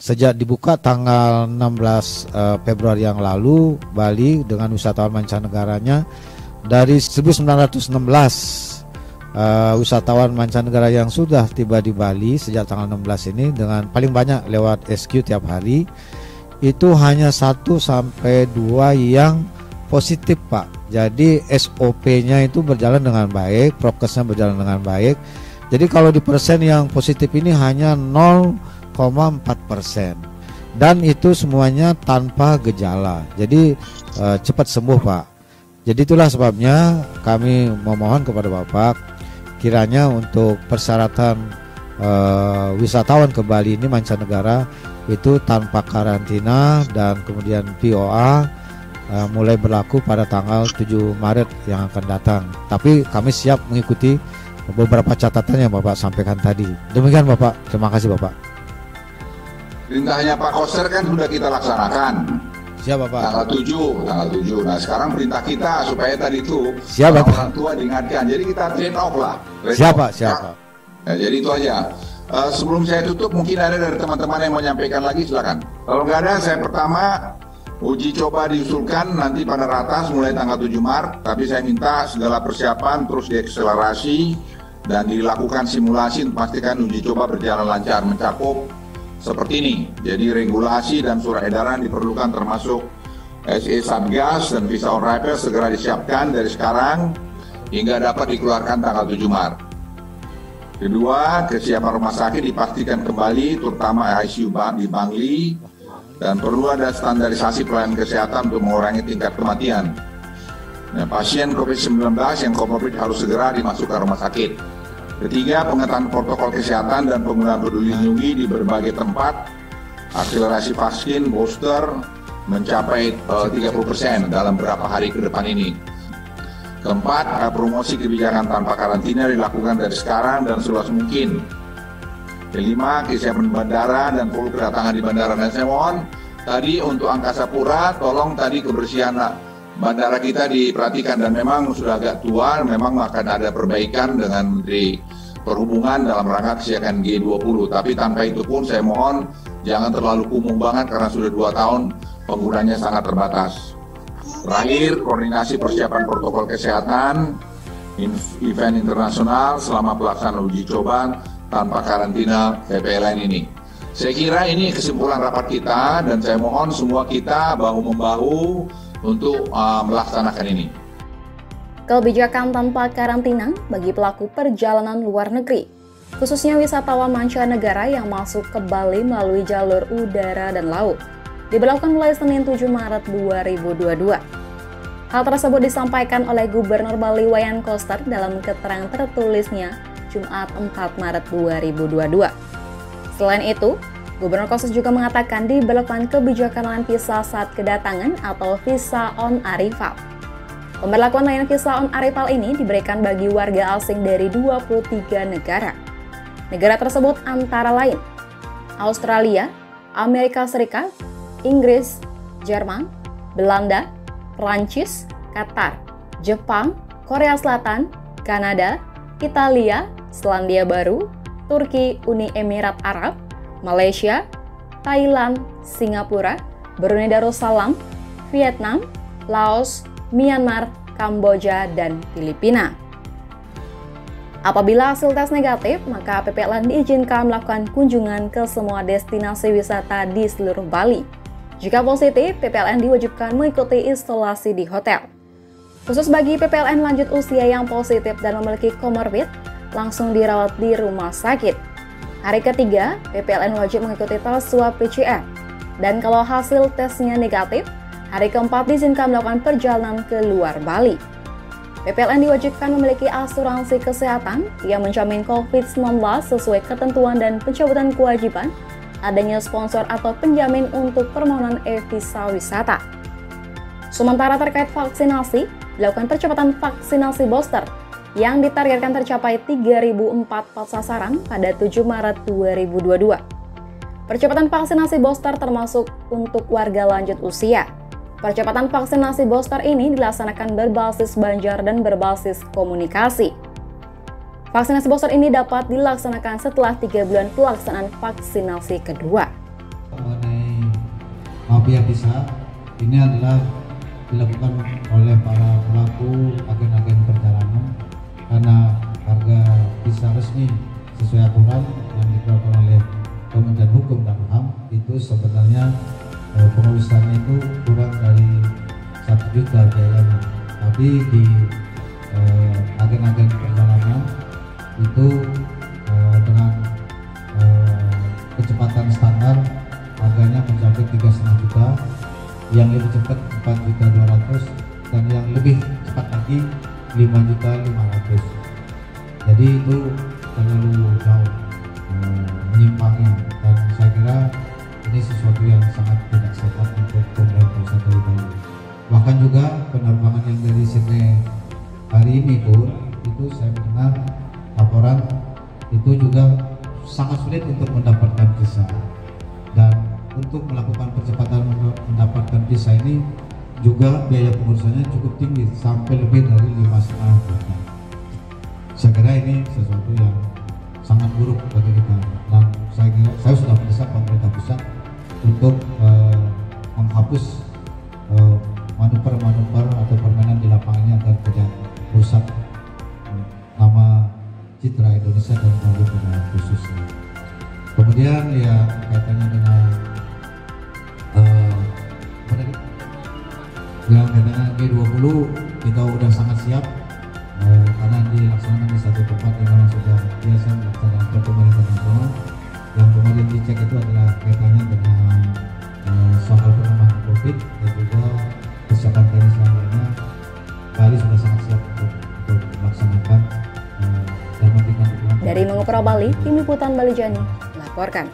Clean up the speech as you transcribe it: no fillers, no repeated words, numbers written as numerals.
Sejak dibuka tanggal 16 Februari yang lalu, Bali dengan wisatawan mancanegaranya dari 1916 wisatawan mancanegara yang sudah tiba di Bali sejak tanggal 16 ini, dengan paling banyak lewat SQ tiap hari, itu hanya 1 sampai 2 yang positif, Pak. Jadi SOP-nya itu berjalan dengan baik, prokesnya berjalan dengan baik. Jadi kalau di persen yang positif ini hanya 0,4%, dan itu semuanya tanpa gejala. Jadi cepat sembuh, Pak. Jadi itulah sebabnya kami memohon kepada Bapak, kiranya untuk persyaratan wisatawan ke Bali ini mancanegara itu tanpa karantina dan kemudian POA mulai berlaku pada tanggal 7 Maret yang akan datang. Tapi kami siap mengikuti beberapa catatan yang Bapak sampaikan tadi. Demikian Bapak, terima kasih Bapak. Perintahnya Pak Koster kan sudah kita laksanakan. Siap Bapak. Tanggal 7. Nah sekarang perintah kita supaya tadi itu orang tua diingatkan. Jadi kita train off lah. Siapa? Ya, jadi itu aja. Sebelum saya tutup, mungkin ada dari teman-teman yang mau menyampaikan lagi, silakan. Kalau nggak ada, saya pertama uji coba diusulkan nanti pada ratas mulai tanggal 7 Maret. Tapi saya minta segala persiapan terus diakselerasi dan dilakukan simulasi untuk pastikan uji coba berjalan lancar, mencakup seperti ini. Jadi regulasi dan surat edaran diperlukan, termasuk SE Satgas dan visa on arrival segera disiapkan dari sekarang hingga dapat dikeluarkan tanggal 7 Maret. Kedua, kesiapan rumah sakit dipastikan kembali, terutama ICU di Bangli, dan perlu ada standarisasi pelayanan kesehatan untuk mengurangi tingkat kematian. Nah, pasien COVID-19 yang komorbid harus segera dimasukkan rumah sakit. Ketiga, pengetahuan protokol kesehatan dan penggunaan peduli lindungi di berbagai tempat, akselerasi vaksin booster mencapai 30% dalam beberapa hari ke depan ini. Keempat, promosi kebijakan tanpa karantina dilakukan dari sekarang dan seluas mungkin. Kelima, kesiapan bandara dan perlu kedatangan di bandara. Dan saya mohon tadi untuk Angkasa Pura, tolong tadi kebersihan bandara kita diperhatikan, dan memang sudah agak tua, memang akan ada perbaikan dengan Menteri Perhubungan dalam rangka kesiapan G20. Tapi tanpa itu pun saya mohon jangan terlalu kumuh banget karena sudah 2 tahun penggunanya sangat terbatas. Terakhir, koordinasi persiapan protokol kesehatan event internasional selama pelaksanaan uji coba tanpa karantina PPLN ini. Saya kira ini kesimpulan rapat kita, dan saya mohon semua kita bahu-membahu untuk melaksanakan ini. Kebijakan tanpa karantina bagi pelaku perjalanan luar negeri, khususnya wisatawan mancanegara yang masuk ke Bali melalui jalur udara dan laut, diberlakukan mulai Senin 7 Maret 2022. Hal tersebut disampaikan oleh Gubernur Bali Wayan Koster dalam keterangan tertulisnya Jumat 4 Maret 2022. Selain itu, Gubernur Koster juga mengatakan diberlakukan kebijakan layanan visa saat kedatangan atau visa on arrival. Pemberlakuan layanan visa on arrival ini diberikan bagi warga asing dari 23 negara. Negara tersebut antara lain Australia, Amerika Serikat, Inggris, Jerman, Belanda, Prancis, Qatar, Jepang, Korea Selatan, Kanada, Italia, Selandia Baru, Turki, Uni Emirat Arab, Malaysia, Thailand, Singapura, Brunei Darussalam, Vietnam, Laos, Myanmar, Kamboja, dan Filipina. Apabila hasil tes negatif, maka PPLN diizinkan melakukan kunjungan ke semua destinasi wisata di seluruh Bali. Jika positif, PPLN diwajibkan mengikuti isolasi di hotel. Khusus bagi PPLN lanjut usia yang positif dan memiliki komorbid, langsung dirawat di rumah sakit. Hari ketiga, PPLN wajib mengikuti tes swab PCR. Dan kalau hasil tesnya negatif, hari keempat diizinkan melakukan perjalanan ke luar Bali. PPLN diwajibkan memiliki asuransi kesehatan yang menjamin COVID-19 sesuai ketentuan dan pencabutan kewajiban adanya sponsor atau penjamin untuk permohonan e-visa wisata. Sementara terkait vaksinasi, dilakukan percepatan vaksinasi booster yang ditargetkan tercapai 3.004 sasaran pada 7 Maret 2022. Percepatan vaksinasi booster termasuk untuk warga lanjut usia. Percepatan vaksinasi booster ini dilaksanakan berbasis Banjar dan berbasis komunikasi. Vaksinasi booster ini dapat dilaksanakan setelah 3 bulan pelaksanaan vaksinasi kedua. mengenai mafia visa, ini adalah dilakukan oleh para pelaku agen-agen perjalanan karena harga visa resmi sesuai aturan yang dikeluarkan oleh Kementerian Hukum dan HAM itu sebenarnya pengurusannya itu kurang dari 1 juta biayanya, tapi di agen-agen perjalanan itu dengan kecepatan standar harganya mencapai 3,5 juta, yang lebih cepat 4.200.000 dan yang lebih cepat lagi 5.500.000. Jadi itu terlalu jauh menyimpangnya, dan saya kira ini sesuatu yang sangat tidak sehat untuk pemerintah pusat dari Bali. Bahkan juga penerbangan yang dari Sydney hari ini pun itu saya mendengar laporan itu juga sangat sulit untuk mendapatkan visa, dan untuk melakukan percepatan mendapatkan visa ini juga biaya pengurusannya cukup tinggi sampai lebih dari 5,5 juta. Saya kira ini sesuatu yang sangat buruk bagi kita, dan saya sudah mendesak pemerintah pusat untuk menghapus manuver-manuver atau permainan di lapangannya agar tidak rusak nama citra Indonesia dan Bali pada khususnya. Kemudian ya kaitannya dengan yang kaitannya G20 kita sudah sangat siap karena dilaksanakan di satu tempat yang memang sudah biasa melaksanakan pertemuan internasional. Yang kemudian dicek itu adalah kaitannya dengan soal penanganan COVID dan juga persiapan teknis lainnya. Bali sudah sangat siap untuk melaksanakan dan memberikan dukungan. Dari Mangopro Bali, Tim Liputan Bali Jani melaporkan.